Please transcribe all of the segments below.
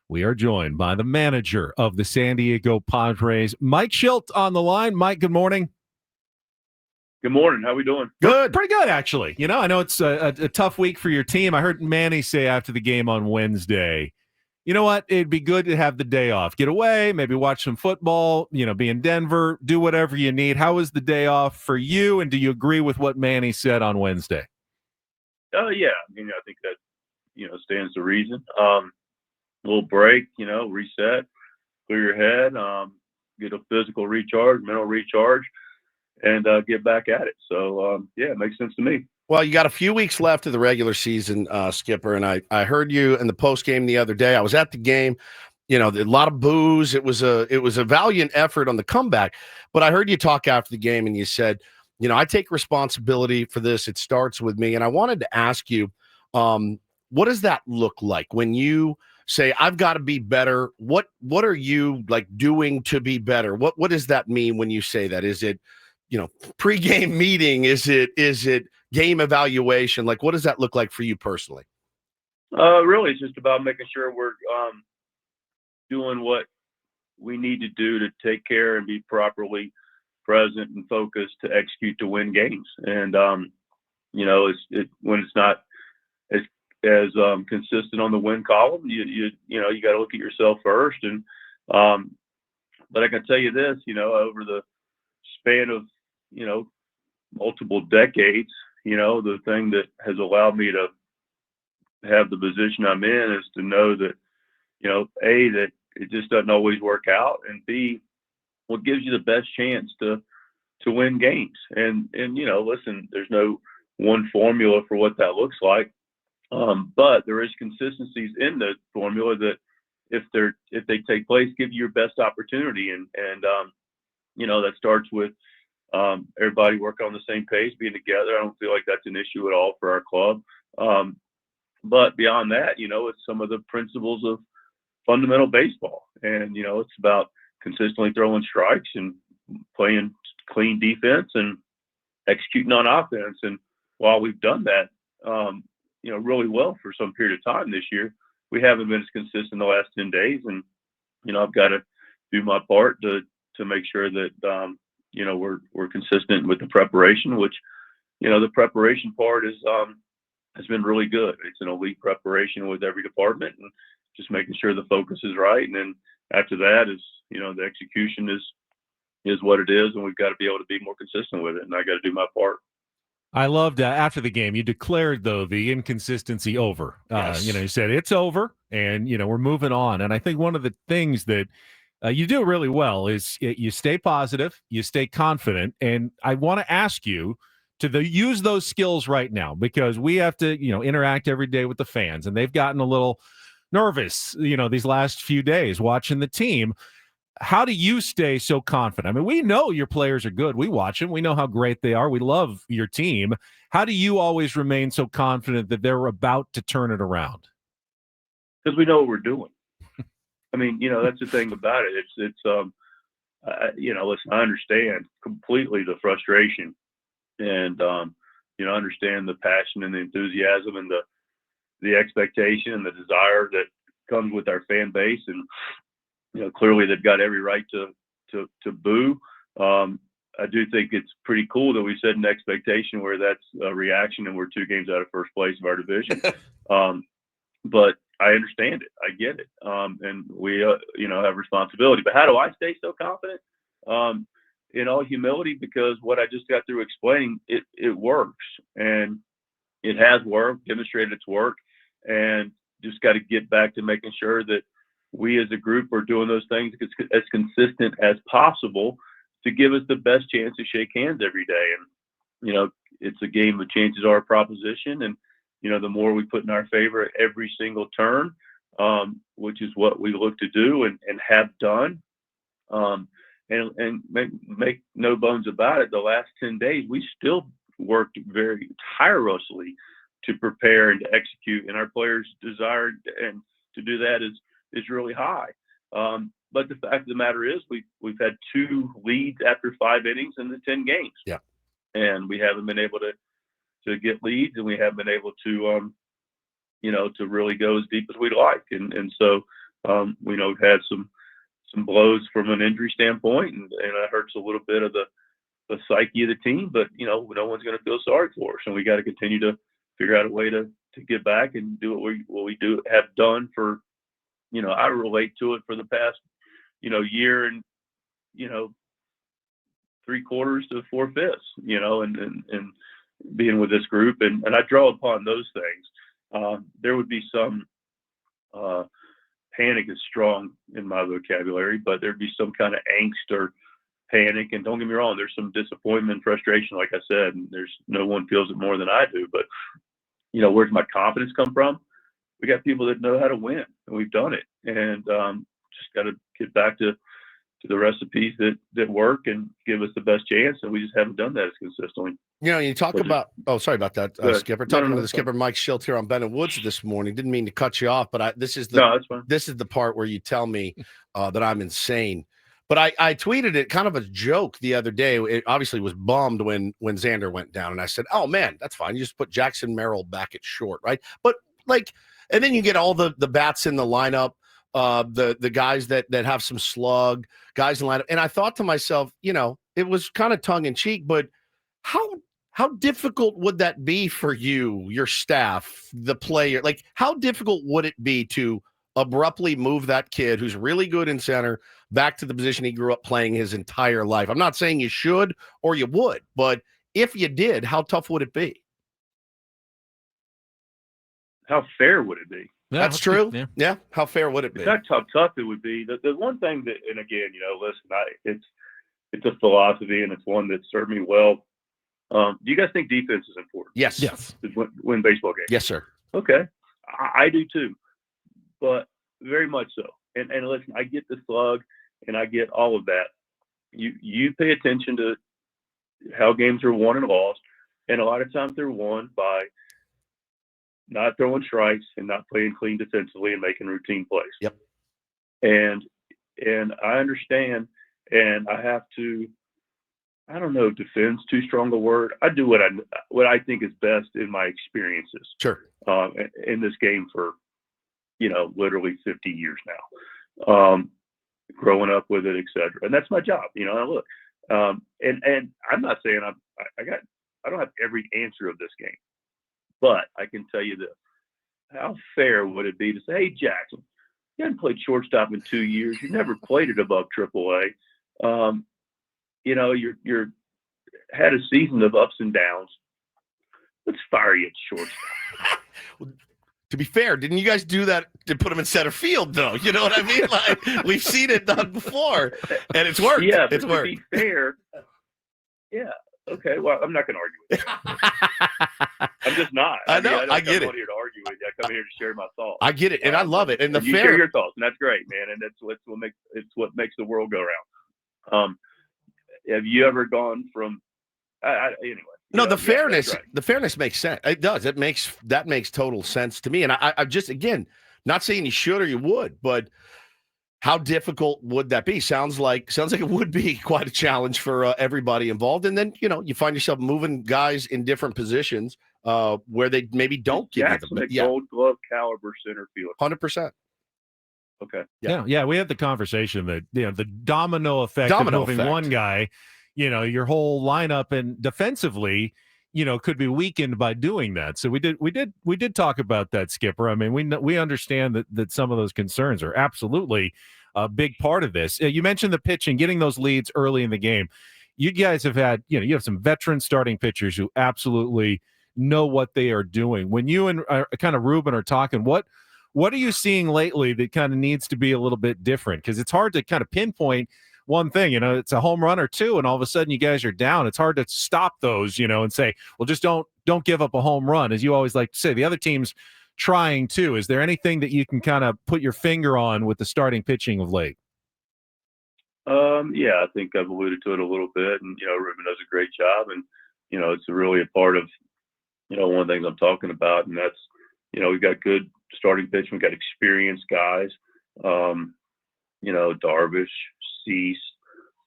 We are joined by the manager of the San Diego Padres, Mike Shildt, on the line. Mike, good morning. Good morning. How we doing? Good. Pretty good, actually. I know it's a tough week for your team. I heard Manny say after the game on Wednesday, you know what? It'd be good to have the day off. Get away, maybe watch some football, be in Denver, do whatever you need. How was the day off for you, and do you agree with what Manny said on Wednesday? Yeah. I think that, stands to reason. A little break, reset, clear your head, get a physical recharge, mental recharge, and get back at it. So, it makes sense to me. Well, you got a few weeks left of the regular season, Skipper, and I heard you in the post game the other day. I was at the game. A lot of boos. It was a valiant effort on the comeback. But I heard you talk after the game, and you said, I take responsibility for this. It starts with me. And I wanted to ask you, what does that look like when you say, I've got to be better? What are you doing to be better? What does that mean when you say that? Is it, pregame meeting? Is it game evaluation? What does that look like for you personally? Really, it's just about making sure we're doing what we need to do to take care and be properly present and focused to execute to win games. And when it's not as consistent on the win column, you got to look at yourself first. And but I can tell you this, over the span of multiple decades, the thing that has allowed me to have the position I'm in is to know that, A, that it just doesn't always work out, and B, what gives you the best chance to win games. And listen, there's no one formula for what that looks like, but there is consistencies in the formula that if they take place, give you your best opportunity, and that starts with everybody working on the same page, being together. I don't feel like that's an issue at all for our club. But beyond that, it's some of the principles of fundamental baseball. And, it's about consistently throwing strikes and playing clean defense and executing on offense. And while we've done that, really well for some period of time this year, we haven't been as consistent the last 10 days. And, I've got to do my part to make sure that, we're consistent with the preparation, which, the preparation part has been really good. It's an elite preparation with every department, and just making sure the focus is right. And then after that is, the execution is what it is, and we've got to be able to be more consistent with it. And I got to do my part. I loved after the game, you declared, though, the inconsistency over. Yes. You said it's over, and, we're moving on. And I think one of the things that you do really well is you stay positive, you stay confident. And I want to ask you to use those skills right now, because we have to, interact every day with the fans, and they've gotten a little nervous, these last few days watching the team. How do you stay so confident? I mean, we know your players are good. We watch them. We know how great they are. We love your team. How do you always remain so confident that they're about to turn it around? Because we know what we're doing. I mean, that's the thing about it. Listen, I understand completely the frustration, and, I understand the passion and the enthusiasm and the expectation and the desire that comes with our fan base. And, clearly they've got every right to boo. I do think it's pretty cool that we set an expectation where that's a reaction, and we're 2 games out of first place of our division. But I understand it. I get it. And we, have responsibility. But how do I stay so confident? In all humility, because what I just got through explaining, it works, and it has worked, demonstrated its work, and just got to get back to making sure that we as a group are doing those things as consistent as possible to give us the best chance to shake hands every day. And, it's a game of chances are a proposition. And, the more we put in our favor at every single turn, which is what we look to do and have done, and make no bones about it, the last 10 days, we still worked very tirelessly to prepare and to execute. And our players' desire and to do that is really high. But the fact of the matter is we've had 2 leads after 5 innings in the 10 games. Yeah. And we haven't been able to get leads, and we haven't been able to, to really go as deep as we'd like. And so We know we've had some blows from an injury standpoint, and it hurts a little bit of the psyche of the team. But no one's going to feel sorry for us, and we got to continue to figure out a way to get back and do what we have done for. I relate to it for the past year and 3/4 to 4/5, and being with this group, and I draw upon those things. There would be some panic is strong in my vocabulary, but there'd be some kind of angst or panic. And don't get me wrong, there's some disappointment, frustration, like I said, and there's no one feels it more than I do. But where's my confidence come from? We got people that know how to win, and we've done it, and just got to get back to the recipes that work and give us the best chance, and we just haven't done that as consistently. You talk about sorry about that, Skipper. Talking to the skipper, Mike Shildt, here on Ben and Woods this morning. Didn't mean to cut you off, but this is that's fine. This is the part where you tell me that I'm insane. But I tweeted it kind of a joke the other day. It obviously was bummed when Xander went down, and I said, "Oh man, that's fine. You just put Jackson Merrill back at short, right?" But and then you get all the bats in the lineup. The guys that have some slug, guys in lineup. And I thought to myself, it was kind of tongue in cheek, but how difficult would that be for you, your staff, the player? Like, how difficult would it be to abruptly move that kid who's really good in center back to the position he grew up playing his entire life? I'm not saying you should or you would, but if you did, how tough would it be? How fair would it be? Yeah, that's true. Yeah. How fair would it be? It's not tough it would be. The one thing that, and again, listen, it's a philosophy, and it's one that served me well. Do you guys think defense is important? Yes. To win baseball games? Yes, sir. Okay. I do too, but very much so. And listen, I get the slug, and I get all of that. You pay attention to how games are won and lost, and a lot of times they're won by not throwing strikes and not playing clean defensively and making routine plays. Yep. And I understand, and I have to, I don't know, defend's too strong a word. I do what I think is best in my experiences. Sure. In this game for, literally 50 years now, growing up with it, et cetera. And that's my job. Look, and I'm not saying I don't have every answer of this game. But I can tell you this: how fair would it be to say, "Hey, Jackson, you haven't played shortstop in 2 years. You never played it above AAA. You're had a season of ups and downs. Let's fire you at shortstop." Well, to be fair, didn't you guys do that to put him in center field, though? You know what I mean? Like, we've seen it done before, and it's worked. Yeah, it's worked. To be fair, yeah. Okay, well, I'm not going to argue with you. I'm just not. I know. I get it. I'm not here to argue with you. I come here to share my thoughts. I get it, and I love it. And you share your thoughts, and that's great, man. And it's what makes the world go round. Have you ever gone from? Anyway. No, the fairness. Right. The fairness makes sense. It does. That makes total sense to me. And I just, again, not saying you should or you would, but how difficult would that be? Sounds like it would be quite a challenge for everybody involved. And then, you find yourself moving guys in different positions where they maybe don't get the Gold Glove caliber center fielder. 100%. Okay. Yeah. We had the conversation that the domino effect of moving one guy, your whole lineup and defensively, could be weakened by doing that. So we did talk about that, Skipper. I mean, we understand that some of those concerns are absolutely a big part of this. You mentioned the pitching, getting those leads early in the game. You guys have had, you have some veteran starting pitchers who absolutely know what they are doing. When you and kind of Ruben are talking, what are you seeing lately that kind of needs to be a little bit different? Because it's hard to kind of pinpoint one thing, it's a home run or two, and all of a sudden you guys are down. It's hard to stop those, and say, well, just don't give up a home run, as you always like to say. The other team's trying too. Is there anything that you can kind of put your finger on with the starting pitching of late? Yeah, I think I've alluded to it a little bit, and Ruben does a great job, and it's really a part of one of the things I'm talking about, and that's we've got good starting pitching, we've got experienced guys, Darvish, Cease,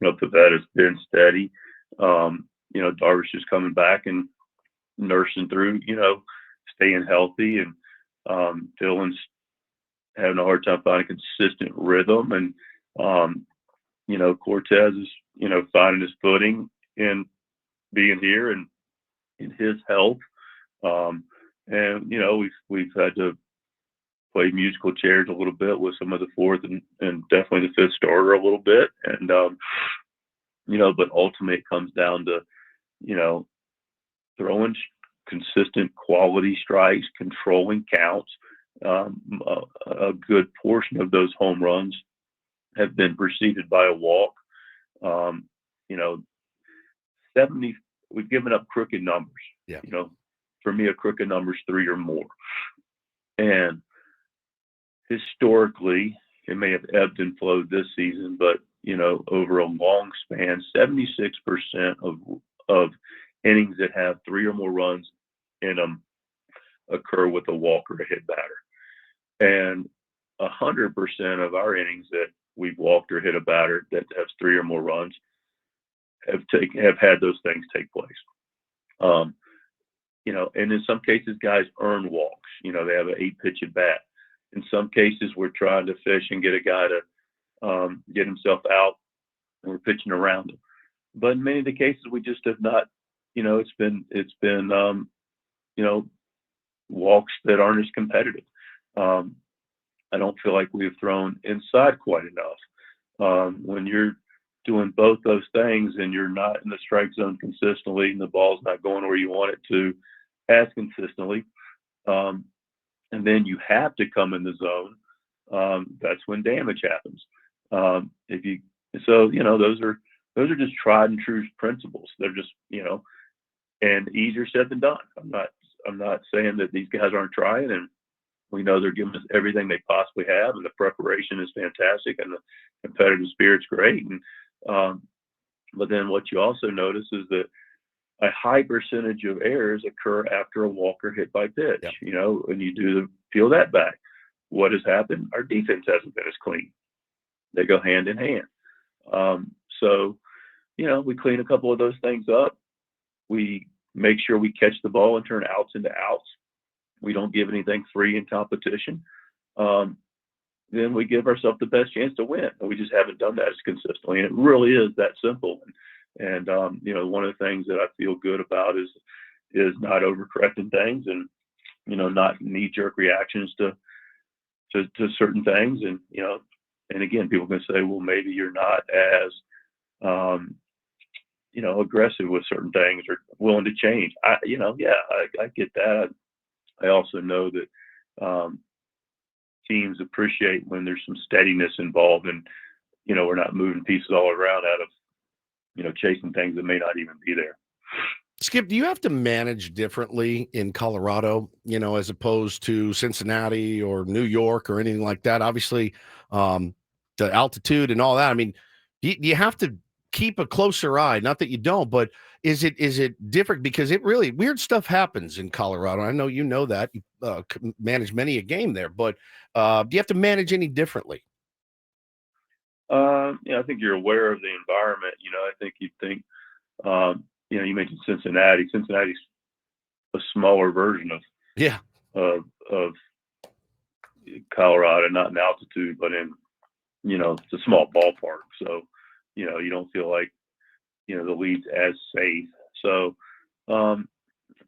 Pivetta has been steady. Darvish is coming back and nursing through, staying healthy, and Dylan's having a hard time finding consistent rhythm. And, Cortez is, finding his footing in being here and in his health. We've had to play musical chairs a little bit with some of the fourth and definitely the fifth starter a little bit. And, but ultimately it comes down to, throwing consistent quality strikes, controlling counts. A good portion of those home runs have been preceded by a walk. 70, we've given up crooked numbers. Yeah. For me, a crooked number is 3 or more. And historically, it may have ebbed and flowed this season, but, over a long span, 76% of innings that have 3 or more runs in them occur with a walk or a hit batter. And 100% of our innings that we've walked or hit a batter that has 3 or more runs have had those things take place. And in some cases, guys earn walks. They have an 8-pitch at bat. In some cases, we're trying to fish and get a guy to get himself out, and we're pitching around him. But in many of the cases, we just have not. It's been walks that aren't as competitive. I don't feel like we've thrown inside quite enough. When you're doing both those things and you're not in the strike zone consistently and the ball's not going where you want it to as consistently, and then you have to come in the zone, that's when damage happens. Those are just tried and true principles. They're just, and easier said than done. I'm not saying that these guys aren't trying, and we know they're giving us everything they possibly have, and the preparation is fantastic, and the competitive spirit's great. And but then what you also notice is that a high percentage of errors occur after a walker hit by pitch. Yep. And you peel that back. What has happened? Our defense hasn't been as clean. They go hand in hand. We clean a couple of those things up. We make sure we catch the ball and turn outs into outs. We don't give anything free in competition. Then we give ourselves the best chance to win. And we just haven't done that as consistently. And it really is that simple. And one of the things that I feel good about is not overcorrecting things and, not knee-jerk reactions to certain things. And, and again, people can say, well, maybe you're not as, aggressive with certain things or willing to change. I get that. I also know that teams appreciate when there's some steadiness involved and, we're not moving pieces all around out of, chasing things that may not even be there. Skip, do you have to manage differently in Colorado, as opposed to Cincinnati or New York or anything like that? Obviously, the altitude and all that. I mean, do you have to keep a closer eye? Not that you don't, but is it different? Because it really weird stuff happens in Colorado. I know you know that. You manage many a game there, but do you have to manage any differently? I think you're aware of the environment. I think you'd think, you mentioned Cincinnati. Cincinnati's a smaller version of Colorado, not in altitude, but in, it's a small ballpark. So, you don't feel like, the lead's as safe. So,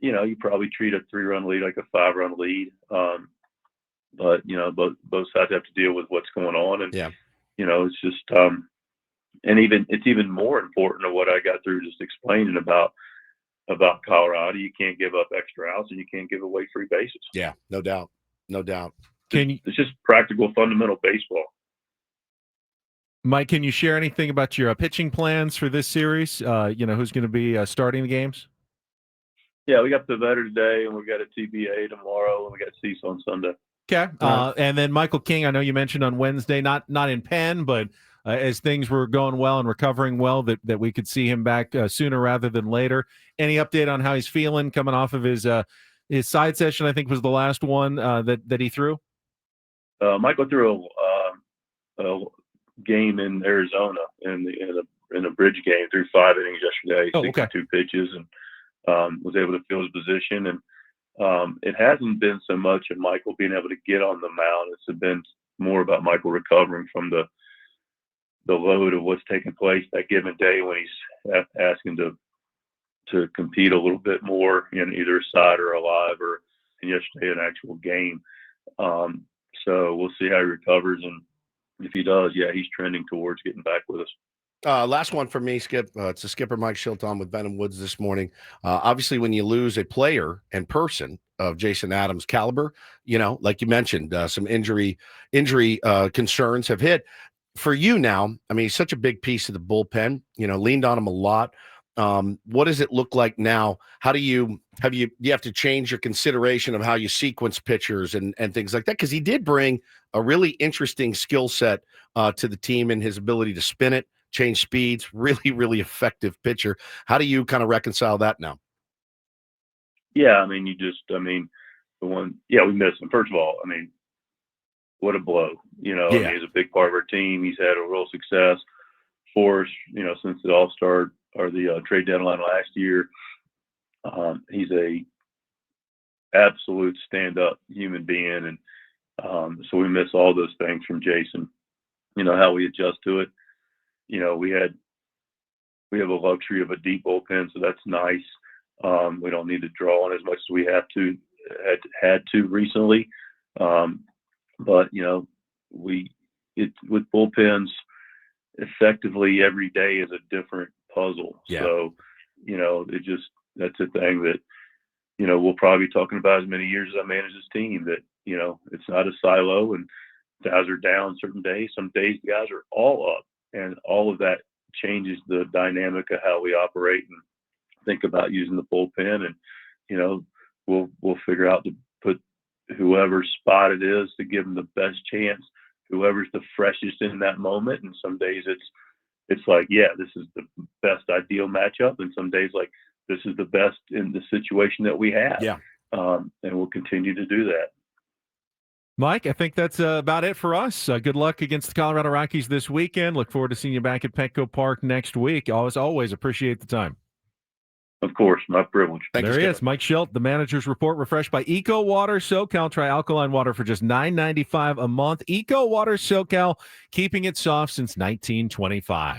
you probably treat a 3-run lead like a 5-run lead. But, both sides have to deal with what's going on. And, it's just, and it's even more important to what I got through just explaining about Colorado. You can't give up extra outs and you can't give away free bases. Yeah, no doubt. It's just practical, fundamental baseball. Mike, can you share anything about your pitching plans for this series? Who's going to be starting the games? Yeah, we got the Vetter today, and we got a TBA tomorrow, and we got Cease on Sunday. Okay. And then Michael King, I know you mentioned on Wednesday, not in pen, but as things were going well and recovering well, that we could see him back sooner rather than later. Any update on how he's feeling coming off of his side session? I think was the last one that he threw. Michael threw a game in Arizona in a bridge game, threw 5 innings yesterday, 62 pitches, and was able to fill his position. And it hasn't been so much of Michael being able to get on the mound. It's been more about Michael recovering from the load of what's taking place that given day when he's asking to compete a little bit more in either a side or a live or in yesterday an actual game. So we'll see how he recovers, and if he does, yeah, he's trending towards getting back with us. Last one for me, Skip. It's a skipper Mike Shildt on with Ben and Woods this morning. Obviously, when you lose a player and person of Jason Adams' caliber, like you mentioned, some injury concerns have hit. For you now, I mean, he's such a big piece of the bullpen, leaned on him a lot. What does it look like now? How do you have to change your consideration of how you sequence pitchers and things like that? Because he did bring a really interesting skill set to the team and his ability to spin it, change speeds, really, really effective pitcher. How do you kind of reconcile that now? Yeah, I mean, we miss him. First of all, I mean, what a blow. Yeah. I mean, he's a big part of our team. He's had a real success for us, since the All-Star or the trade deadline last year. He's a absolute stand-up human being, and so we miss all those things from Jason. How we adjust to it. We have a luxury of a deep bullpen, so that's nice. We don't need to draw on as much as we had to recently. But with bullpens, effectively every day is a different puzzle. Yeah. So, that's a thing that, we'll probably be talking about as many years as I manage this team, that, it's not a silo and guys are down certain days. Some days the guys are all up, and all of that changes the dynamic of how we operate and think about using the bullpen. And, we'll figure out to put whoever spot it is to give them the best chance, whoever's the freshest in that moment. And some days it's like, yeah, this is the best ideal matchup. And some days like, this is the best in the situation that we have. Yeah. And we'll continue to do that. Mike, I think that's about it for us. Good luck against the Colorado Rockies this weekend. Look forward to seeing you back at Petco Park next week. Always appreciate the time. Of course, my privilege. There he is, Mike Shildt, the manager's report, refreshed by Eco Water SoCal. Try alkaline water for just $9.95 a month. Eco Water SoCal, keeping it soft since 1925.